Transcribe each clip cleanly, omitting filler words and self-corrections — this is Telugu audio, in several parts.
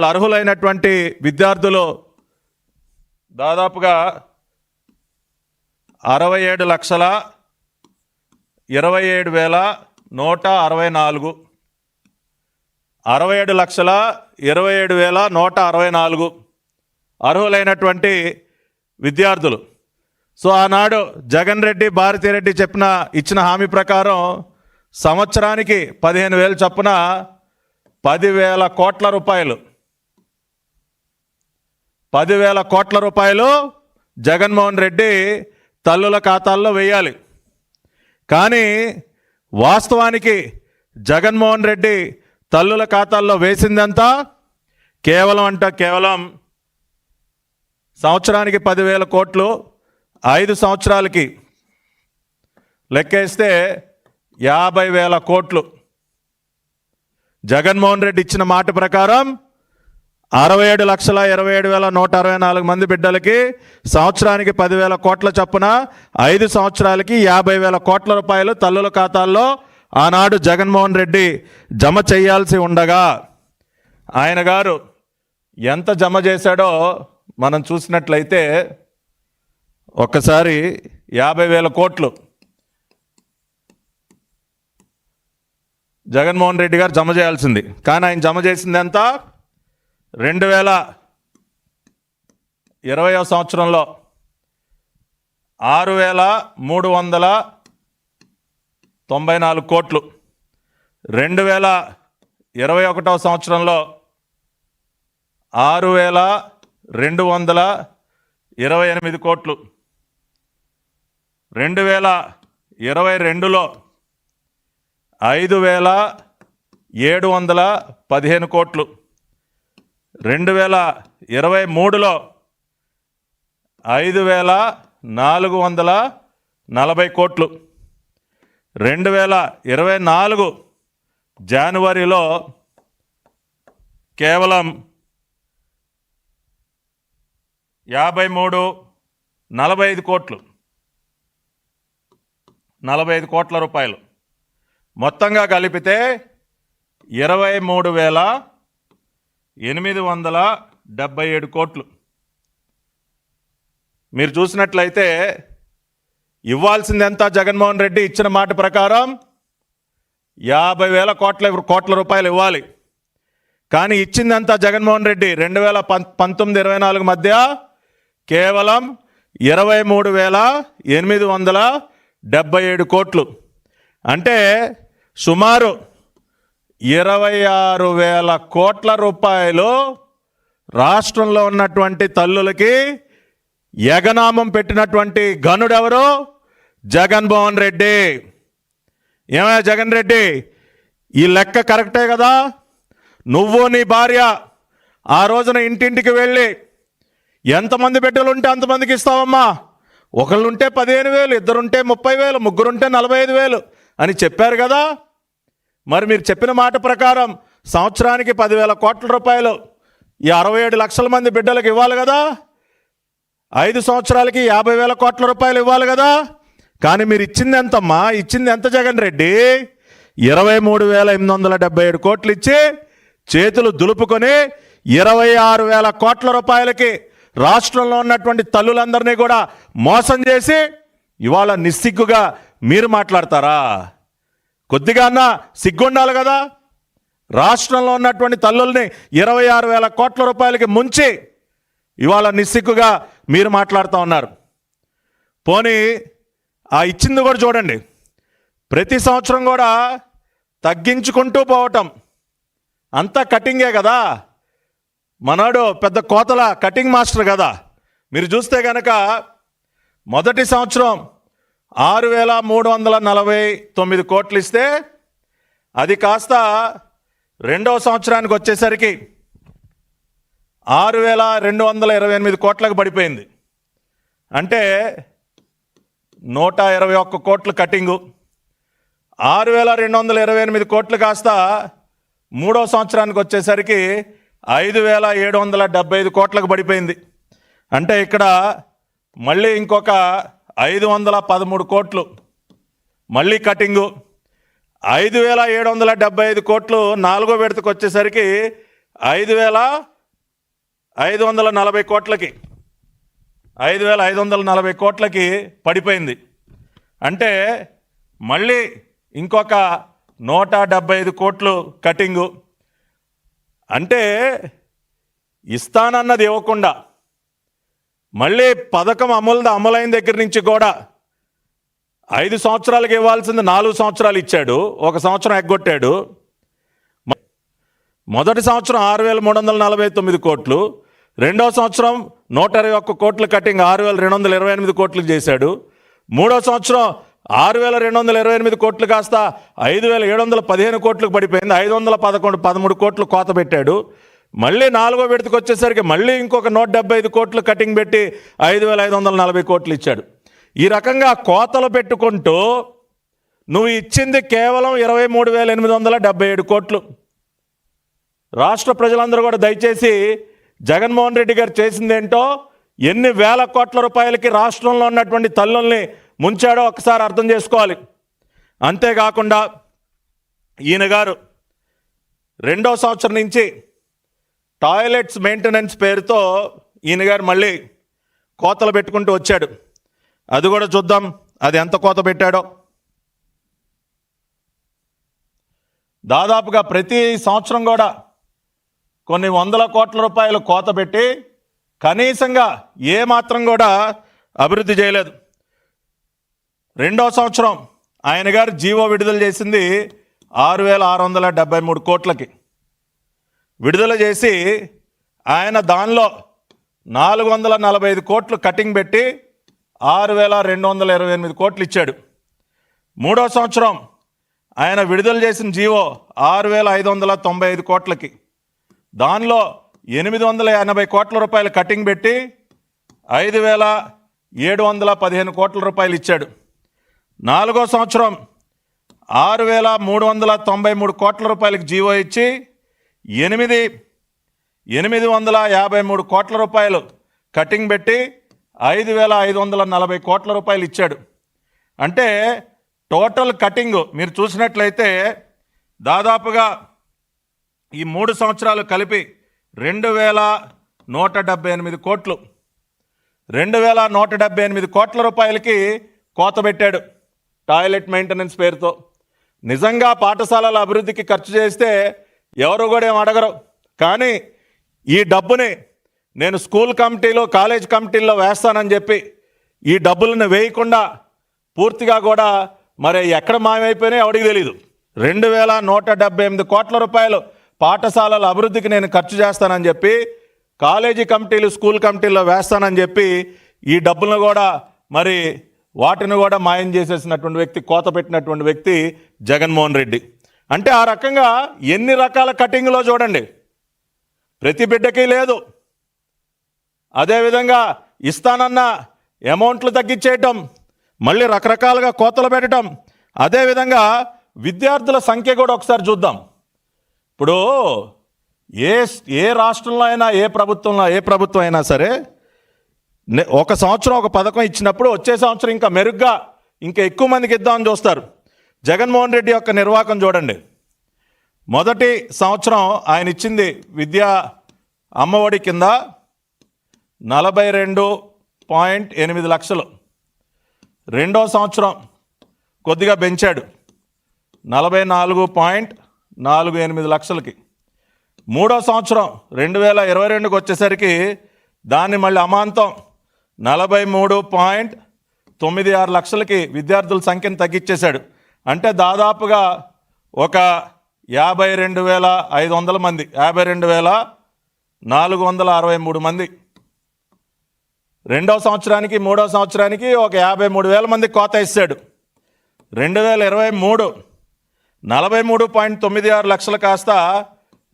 అర్హులైనటువంటి విద్యార్థులు దాదాపుగా 67,27,164 67,27,164 అర్హులైనటువంటి విద్యార్థులు. సో ఆనాడు జగన్ రెడ్డి భారతిరెడ్డి ఇచ్చిన హామీ ప్రకారం సంవత్సరానికి 15,000 చొప్పున 10,000 కోట్ల రూపాయలు 10,000 కోట్ల రూపాయలు జగన్మోహన్ రెడ్డి తల్లుల ఖాతాల్లో వేయాలి. కానీ వాస్తవానికి జగన్మోహన్ రెడ్డి తల్లుల ఖాతాల్లో వేసిందంతా కేవలం సంవత్సరానికి 10,000 కోట్లు, 5 సంవత్సరాలకి లెక్కేస్తే 50,000 కోట్లు. జగన్మోహన్ రెడ్డి ఇచ్చిన మాట ప్రకారం 67,27,164 మంది బిడ్డలకి సంవత్సరానికి 10,000 కోట్ల చొప్పున 5 సంవత్సరాలకి 50,000 కోట్ల రూపాయలు తల్లుల ఖాతాల్లో ఆనాడు జగన్మోహన్ రెడ్డి జమ చేయాల్సి ఉండగా ఆయన గారు ఎంత జమ చేశాడో మనం చూసినట్లయితే ఒక్కసారి 50,000 కోట్లు జగన్మోహన్ రెడ్డి గారు జమ చేయాల్సింది. కానీ ఆయన జమ చేసింది ఎంత? 2020వ సంవత్సరంలో 6,394 కోట్లు, 2021వ సంవత్సరంలో 6,228 కోట్లు, 2022లో 5,715 కోట్లు, 2023లో 5,440 కోట్లు, 2024 జనవరిలో కేవలం 45 కోట్లు, 45 కోట్ల రూపాయలు మొత్తంగా కలిపితే 23,877 కోట్లు. మీరు చూసినట్లయితే ఇవ్వాల్సింది ఎంత? జగన్మోహన్ రెడ్డి ఇచ్చిన మాట ప్రకారం 50,000 కోట్ల రూపాయలు ఇవ్వాలి. కానీ ఇచ్చిందంతా జగన్మోహన్ రెడ్డి 2019-24 మధ్య కేవలం 23,877 కోట్లు. అంటే సుమారు 26,000 కోట్ల రూపాయలు రాష్ట్రంలో ఉన్నటువంటి తల్లులకి యగనామం పెట్టినటువంటి ఘనుడెవరు? జగన్మోహన్ రెడ్డి. ఏమయ్యా జగన్ రెడ్డి, ఈ లెక్క కరెక్టే కదా? నువ్వు నీ భార్య ఆ రోజున ఇంటింటికి వెళ్ళి ఎంతమంది బిడ్డలు ఉంటే అంతమందికి ఇస్తావమ్మా, ఒకళ్ళుంటే 15,000, ఇద్దరుంటే 30,000, ముగ్గురుంటే 45,000 అని చెప్పారు కదా. మరి మీరు చెప్పిన మాట ప్రకారం సంవత్సరానికి 10,000 కోట్ల రూపాయలు ఈ 67 లక్షల మంది బిడ్డలకు ఇవ్వాలి కదా. 5 సంవత్సరాలకి 50,000 కోట్ల రూపాయలు ఇవ్వాలి కదా. కానీ మీరు ఇచ్చింది ఎంతమ్మా? ఇచ్చింది ఎంత జగన్ రెడ్డి? 23,877 కోట్లు ఇచ్చి చేతులు దులుపుకొని 26,000 కోట్ల రూపాయలకి రాష్ట్రంలో ఉన్నటువంటి తల్లులందరినీ కూడా మోసం చేసి ఇవాళ నిస్సిగ్గుగా మీరు మాట్లాడతారా? కొద్దిగా అన్నా సిగ్గుండాలి కదా. రాష్ట్రంలో ఉన్నటువంటి తల్లుల్ని 26,000 కోట్ల రూపాయలకి ముంచి ఇవాళ నిస్సిగ్గుగా మీరు మాట్లాడుతూ ఉన్నారు. పోనీ ఆ ఇచ్చింది కూడా చూడండి, ప్రతి సంవత్సరం కూడా తగ్గించుకుంటూ పోవటం అంతా కటింగే కదా. మనోడు పెద్ద కోతల కటింగ్ మాస్టర్ కదా. మీరు చూస్తే కనుక మొదటి సంవత్సరం 6,349 కోట్లు ఇస్తే అది కాస్త రెండవ సంవత్సరానికి వచ్చేసరికి 6,228 కోట్లకు పడిపోయింది. అంటే 121 కోట్లు కటింగు. 6,228 కోట్లు కాస్త మూడో సంవత్సరానికి వచ్చేసరికి 5,775 కోట్లకు పడిపోయింది. అంటే ఇక్కడ మళ్ళీ ఇంకొక 513 కోట్లు మళ్ళీ కటింగు. 5,775 కోట్లు నాలుగో విడతకు వచ్చేసరికి 5,540 కోట్లకి 5,540 కోట్లకి పడిపోయింది. అంటే మళ్ళీ ఇంకొక 175 కోట్లు కటింగు. అంటే ఇస్తానన్నది ఇవ్వకుండా మళ్ళీ పథకం అమలైన దగ్గర నుంచి కూడా 5 సంవత్సరాలకు ఇవ్వాల్సింది 4 సంవత్సరాలు ఇచ్చాడు, 1 సంవత్సరం ఎగ్గొట్టాడు. మొదటి సంవత్సరం 6,349 కోట్లు, రెండో సంవత్సరం 121 కోట్ల కటింగ్ 6,228 కోట్లకు చేశాడు. మూడో సంవత్సరం 6,228 కోట్లు కాస్త 5,715 కోట్లకు పడిపోయింది. 513 కోట్లు కోత పెట్టాడు. మళ్ళీ నాలుగో విడతకు వచ్చేసరికి మళ్ళీ ఇంకొక 175 కోట్లు కటింగ్ పెట్టి 5,540 కోట్లు ఇచ్చాడు. ఈ రకంగా కోతలు పెట్టుకుంటూ నువ్వు ఇచ్చింది కేవలం 23,877 కోట్లు. రాష్ట్ర ప్రజలందరూ కూడా దయచేసి జగన్మోహన్ రెడ్డి గారు చేసిందేంటో, ఎన్ని వేల కోట్ల రూపాయలకి రాష్ట్రంలో ఉన్నటువంటి తల్లుల్ని ముంచాడో ఒకసారి అర్థం చేసుకోవాలి. అంతేకాకుండా ఈయన గారు రెండో సంవత్సరం నుంచి టాయిలెట్స్ మెయింటెనెన్స్ పేరుతో ఈయన గారు మళ్ళీ కోతలు పెట్టుకుంటూ వచ్చాడు. అది కూడా చూద్దాం, అది ఎంత కోత పెట్టాడో. దాదాపుగా ప్రతి సంవత్సరం కూడా కొన్ని వందల కోట్ల రూపాయలు కోత పెట్టి కనీసంగా ఏమాత్రం కూడా అభివృద్ధి చేయలేదు. రెండో సంవత్సరం ఆయన గారు జీవో విడుదల చేసింది 6,673 కోట్లకి విడుదల చేసి ఆయన దానిలో 445 కోట్లు కటింగ్ పెట్టి 6,228 కోట్లు ఇచ్చాడు. మూడో సంవత్సరం ఆయన విడుదల చేసిన జీవో 6,595 కోట్లకి, దానిలో 880 కోట్ల రూపాయలు కటింగ్ పెట్టి 5,715 కోట్ల రూపాయలు ఇచ్చాడు. నాలుగో సంవత్సరం 6,393 కోట్ల రూపాయలకి జీవో ఇచ్చి 853 కోట్ల రూపాయలు కటింగ్ పెట్టి 5,540 కోట్ల రూపాయలు ఇచ్చాడు. అంటే టోటల్ కటింగ్ మీరు చూసినట్లయితే దాదాపుగా ఈ 3 సంవత్సరాలు కలిపి 2,178 కోట్లు, 2,178 కోట్ల రూపాయలకి కోత పెట్టాడు టాయిలెట్ మెయింటెనెన్స్ పేరుతో. నిజంగా పాఠశాలల అభివృద్ధికి ఖర్చు చేస్తే ఎవరు కూడా ఏం అడగరు. కానీ ఈ డబ్బుని నేను స్కూల్ కమిటీలో కాలేజ్ కమిటీల్లో వేస్తానని చెప్పి ఈ డబ్బులను వేయకుండా పూర్తిగా కూడా మరి ఎక్కడ మాయమైపోయినాయి ఎవరికి తెలియదు. 2,178 కోట్ల రూపాయలు పాఠశాలల అభివృద్ధికి నేను ఖర్చు చేస్తానని చెప్పి, కాలేజీ కమిటీలు స్కూల్ కమిటీల్లో వేస్తానని చెప్పి ఈ డబ్బులను కూడా మరి వాటిని కూడా మాయం చేసేసినటువంటి వ్యక్తి, కోత పెట్టినటువంటి వ్యక్తి జగన్మోహన్ రెడ్డి. అంటే ఆ రకంగా ఎన్ని రకాల కటింగ్లో చూడండి, ప్రతి బిడ్డకి లేదు. అదేవిధంగా ఇస్తానన్న అమౌంట్లు తగ్గించేయటం, మళ్ళీ రకరకాలుగా కోతలు పెట్టడం. అదేవిధంగా విద్యార్థుల సంఖ్య కూడా ఒకసారి చూద్దాం. ఇప్పుడు ఏ రాష్ట్రంలో అయినా ఏ ప్రభుత్వం అయినా సరే ఒక సంవత్సరం ఒక పథకం ఇచ్చినప్పుడు వచ్చే సంవత్సరం ఇంకా మెరుగ్గా ఇంకా ఎక్కువ మందికి ఇద్దామని చూస్తారు. జగన్మోహన్ రెడ్డి యొక్క నిర్వాహకం చూడండి. మొదటి సంవత్సరం ఆయన ఇచ్చింది విద్యా అమ్మఒడి కింద 42.8 లక్షలు. రెండో సంవత్సరం కొద్దిగా పెంచాడు 44.48 లక్షలకి. మూడో సంవత్సరం 2022కి వచ్చేసరికి దాన్ని మళ్ళీ అమాంతం 43.96 లక్షలకి విద్యార్థుల సంఖ్యను తగ్గించేశాడు. అంటే దాదాపుగా ఒక 52,500 మంది, 52,463 మంది. రెండో సంవత్సరానికి మూడో సంవత్సరానికి ఒక 53,000 మంది కోత ఇస్తాడు. 2023 43.96 లక్షలు కాస్త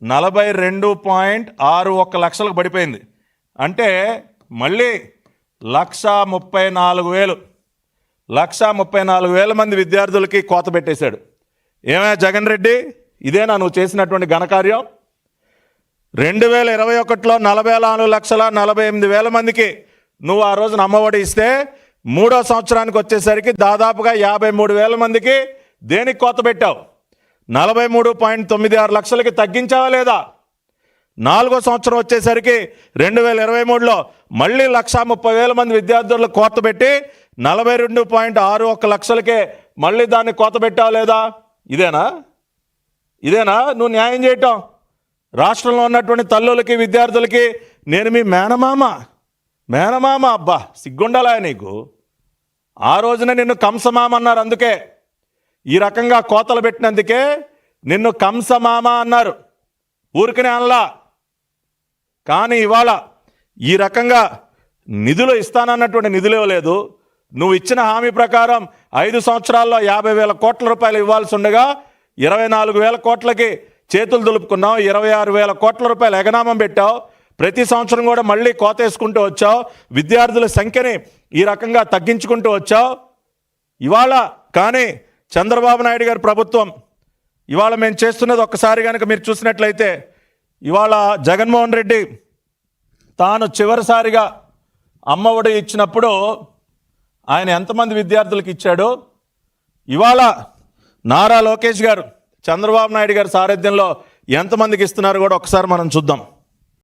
42.61 లక్షలకు పడిపోయింది. అంటే మళ్ళీ 134,000 మంది విద్యార్థులకి కోత పెట్టేశాడు. ఏమైనా జగన్ రెడ్డి, ఇదేనా నువ్వు చేసినటువంటి ఘనకార్యం? 2021లో 44,48,000 మందికి నువ్వు ఆ రోజున అమ్మఒడి ఇస్తే, మూడో సంవత్సరానికి వచ్చేసరికి దాదాపుగా 53,000 మందికి దేనికి కోత పెట్టావు? 43.96 లక్షలకి తగ్గించావా లేదా? 4వ సంవత్సరం వచ్చేసరికి 2023లో మళ్ళీ 1,30,000 మంది విద్యార్థులు కోత పెట్టి 42.61 లక్షలకే మళ్ళీ దాన్ని కోత పెట్టావు లేదా? ఇదేనా నువ్వు న్యాయం చేయటం? రాష్ట్రంలో ఉన్నటువంటి తల్లులకి విద్యార్థులకి నేను మీ మేనమామ అబ్బా సిగ్గుండాలా నీకు? ఆ రోజున నిన్ను కంసమామ అన్నారు, అందుకే ఈ రకంగా కోతలు పెట్టినందుకే నిన్ను కంసమామ అన్నారు, ఊరికనే అనలా. కానీ ఇవాళ ఈ రకంగా నిధులు ఇస్తానన్నటువంటి నిధులు ఇవ్వలేదు. నువ్వు ఇచ్చిన హామీ ప్రకారం 5 సంవత్సరాల్లో 50,000 కోట్ల రూపాయలు ఇవ్వాల్సి ఉండగా 24,000 కోట్లకి చేతులు దులుపుకున్నావు. 26,000 కోట్ల రూపాయలు ఎగనామం పెట్టావు. ప్రతి సంవత్సరం కూడా మళ్ళీ కోత వేసుకుంటూ వచ్చావు. విద్యార్థుల సంఖ్యని ఈ రకంగా తగ్గించుకుంటూ వచ్చావు. ఇవాళ కానీ చంద్రబాబు నాయుడు గారి ప్రభుత్వం ఇవాళ మేము చేస్తున్నది ఒక్కసారి కనుక మీరు చూసినట్లయితే, ఇవాళ జగన్మోహన్ రెడ్డి తాను చివరిసారిగా అమ్మఒడి ఇచ్చినప్పుడు ఆయన ఎంతమంది విద్యార్థులకు ఇచ్చాడో, ఇవాళ నారా లోకేష్ గారు చంద్రబాబు నాయుడు గారి సారథ్యంలో ఎంతమందికి ఇస్తున్నారు కూడా ఒకసారి మనం చూద్దాం.